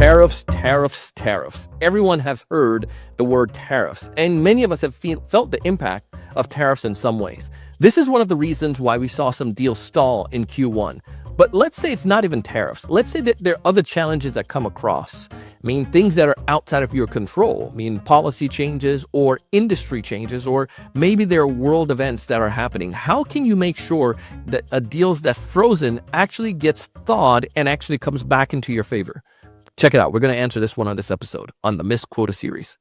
Tariffs, tariffs, tariffs. Everyone has heard the word tariffs, and many of us have felt the impact of tariffs in some ways. This is one of the reasons why we saw some deals stall in Q1. But let's say it's not even tariffs. Let's say that there are other challenges that come across. Things that are outside of your control. Policy changes or industry changes, or maybe there are world events that are happening. How can you make sure that a deal that's frozen actually gets thawed and actually comes back into your favor? Check it out. We're going to answer this one on this episode on the Miss Quota series.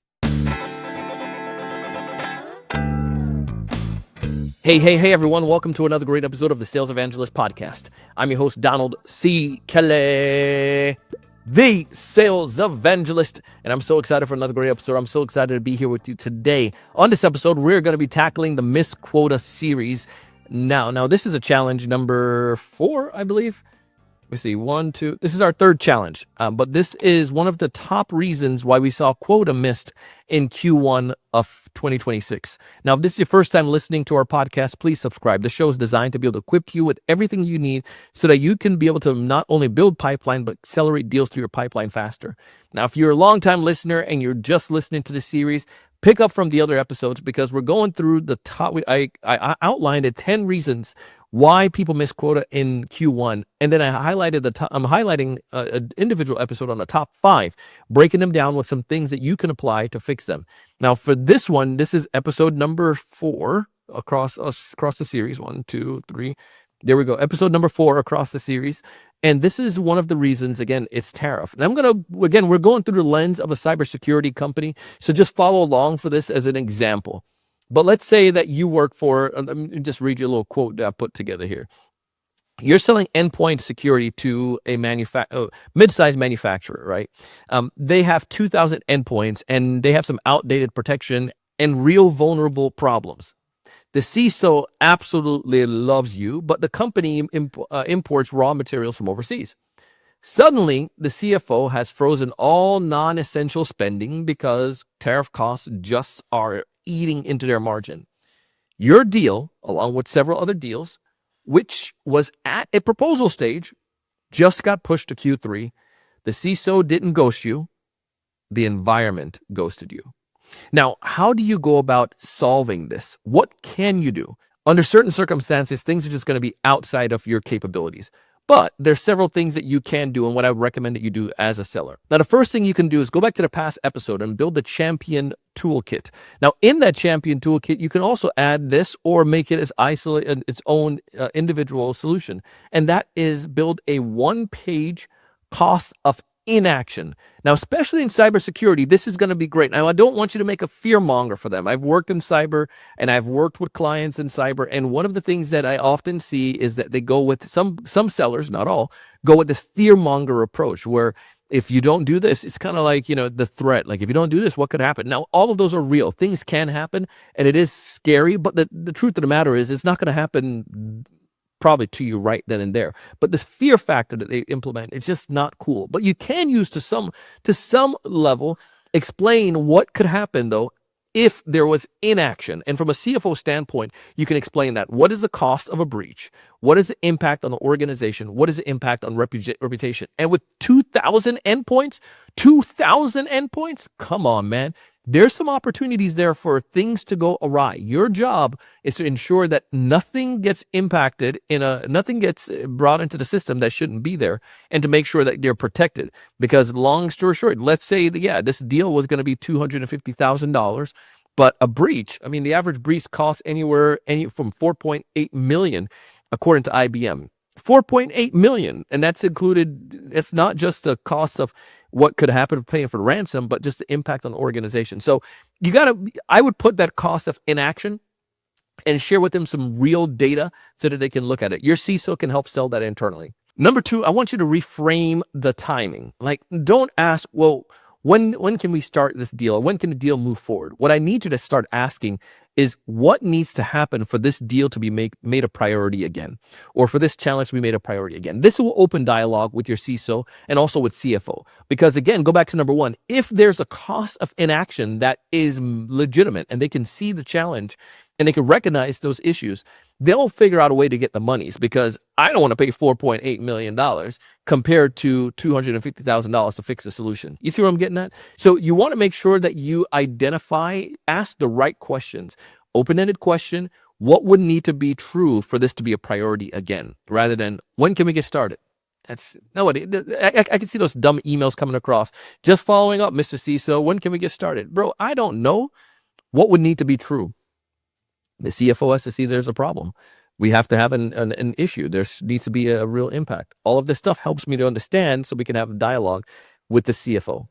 Hey, everyone. Welcome to another great episode of the Sales Evangelist Podcast. I'm your host, Donald C. Kelly, the Sales Evangelist, and I'm so excited for another great episode. I'm so excited to be here with you today. On this episode, we're going to be tackling the Miss Quota series. Now, this is a challenge number 4, I believe. Let's see, 1, 2. This is our third challenge, but this is one of the top reasons why we saw quota missed in Q1 of 2026. Now, if this is your first time listening to our podcast, please subscribe. The show is designed to be able to equip you with everything you need so that you can be able to not only build pipeline, but accelerate deals through your pipeline faster. Now, if you're a longtime listener and you're just listening to the series, pick up from the other episodes because we're going through the top. I outlined 10 reasons why people miss quota in Q1, and then I'm highlighting an individual episode on the top 5, breaking them down with some things that you can apply to fix them. Now, for this one, this is episode number 4 across the series. 1, 2, 3. There we go. Episode number 4 across the series. And this is one of the reasons, again, it's tariff. And we're going through the lens of a cybersecurity company. So just follow along for this as an example. But let's say that you work for, let me just read you a little quote that I put together here. You're selling endpoint security to a mid-sized manufacturer, right? They have 2,000 endpoints and they have some outdated protection and real vulnerable problems. The CISO absolutely loves you, but the company imports raw materials from overseas. Suddenly, the CFO has frozen all non-essential spending because tariff costs just are eating into their margin. Your deal, along with several other deals, which was at a proposal stage, just got pushed to Q3. The CISO didn't ghost you. The environment ghosted you. Now, how do you go about solving this? What can you do? Under certain circumstances, things are just going to be outside of your capabilities. But there's several things that you can do and what I would recommend that you do as a seller. Now, the first thing you can do is go back to the past episode and build the champion toolkit. Now, in that champion toolkit, you can also add this or make it as isolated, its own individual solution. And that is build a 1-page cost of inaction. Now, especially in cybersecurity, this is going to be great. Now, I don't want you to make a fear monger for them. I've worked in cyber and I've worked with clients in cyber. And one of the things that I often see is that they go with some sellers, not all, go with this fear monger approach where if you don't do this, it's kind of like, the threat. Like, if you don't do this, what could happen? Now, all of those are real. Things can happen and it is scary. But the truth of the matter is it's not going to happen probably to you right then and there. But this fear factor that they implement, it's just not cool. But you can use to some level explain what could happen though if there was inaction. And from a CFO standpoint, you can explain that. What is the cost of a breach? What is the impact on the organization? What is the impact on reputation? And with 2,000 endpoints, come on, man. There's some opportunities there for things to go awry. Your job is to ensure that nothing gets impacted nothing gets brought into the system that shouldn't be there, and to make sure that they're protected. Because long story short, let's say that, this deal was going to be $250,000, but a breach, the average breach costs any from 4.8 million, according to IBM. 4.8 million, and that's included. It's not just the cost of what could happen paying for the ransom, but just the impact on the organization. So I would put that cost of inaction and share with them some real data so that they can look at it. Your CISO can help sell that internally. Number 2, I want you to reframe the timing. Like, don't ask, well, when can we start this deal? When can the deal move forward? What I need you to start asking is what needs to happen for this deal to be made a priority again, or for this challenge to be made a priority again. This will open dialogue with your CISO and also with CFO. Because again, go back to number 1, if there's a cost of inaction that is legitimate and they can see the challenge, and they can recognize those issues, they'll figure out a way to get the monies, because I don't want to pay $4.8 million compared to $250,000 to fix a solution. You see what I'm getting at? So you want to make sure that you identify, ask the right questions. Open-ended question: what would need to be true for this to be a priority again, rather than when can we get started? That's nobody. I can see those dumb emails coming across. Just following up, Mr. CISO, when can we get started? Bro, I don't know. What would need to be true? The CFO has to see there's a problem. We have to have an issue. There needs to be a real impact. All of this stuff helps me to understand, so we can have a dialogue with the CFO.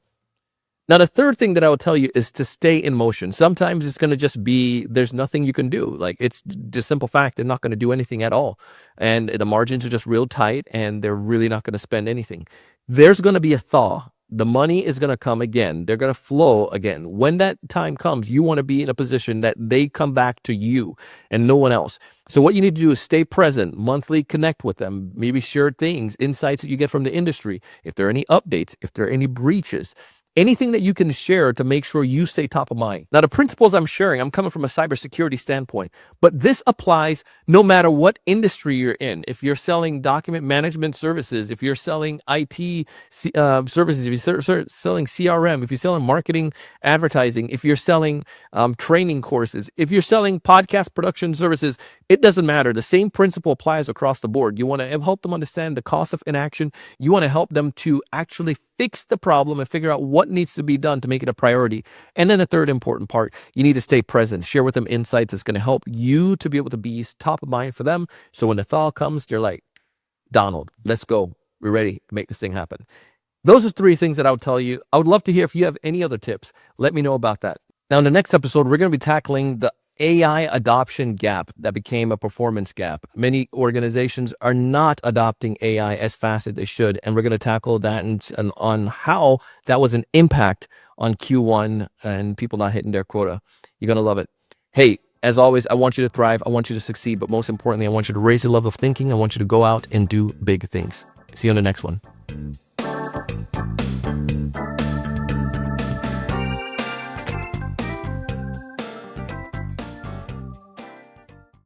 Now, the third thing that I will tell you is to stay in motion. Sometimes it's going to just be, there's nothing you can do. Like, it's the simple fact they're not going to do anything at all. And the margins are just real tight, and they're really not going to spend anything. There's going to be a thaw. The money is going to come again. They're going to flow again. When that time comes, you want to be in a position that they come back to you and no one else. So what you need to do is stay present, monthly connect with them, maybe share things, insights that you get from the industry. If there are any updates, if there are any breaches, anything that you can share to make sure you stay top of mind. Now, the principles I'm sharing, I'm coming from a cybersecurity standpoint, but this applies no matter what industry you're in. If you're selling document management services, if you're selling IT services, if you're selling CRM, if you're selling marketing, advertising, if you're selling training courses, if you're selling podcast production services, it doesn't matter. The same principle applies across the board. You want to help them understand the cost of inaction. You want to help them to actually fix the problem and figure out what needs to be done to make it a priority. And then the third important part, you need to stay present. Share with them insights that's going to help you to be able to be top of mind for them. So when the thaw comes, they're like, Donald, let's go. We're ready to make this thing happen. Those are three things that I would tell you. I would love to hear if you have any other tips. Let me know about that. Now, in the next episode, we're going to be tackling the AI adoption gap that became a performance gap. Many organizations are not adopting AI as fast as they should, and we're going to tackle that and on how that was an impact on Q1 and people not hitting their quota. You're going to love it. Hey, as always, I want you to thrive. I want you to succeed, but most importantly, I want you to raise your level of thinking. I want you to go out and do big things. See you on the next one.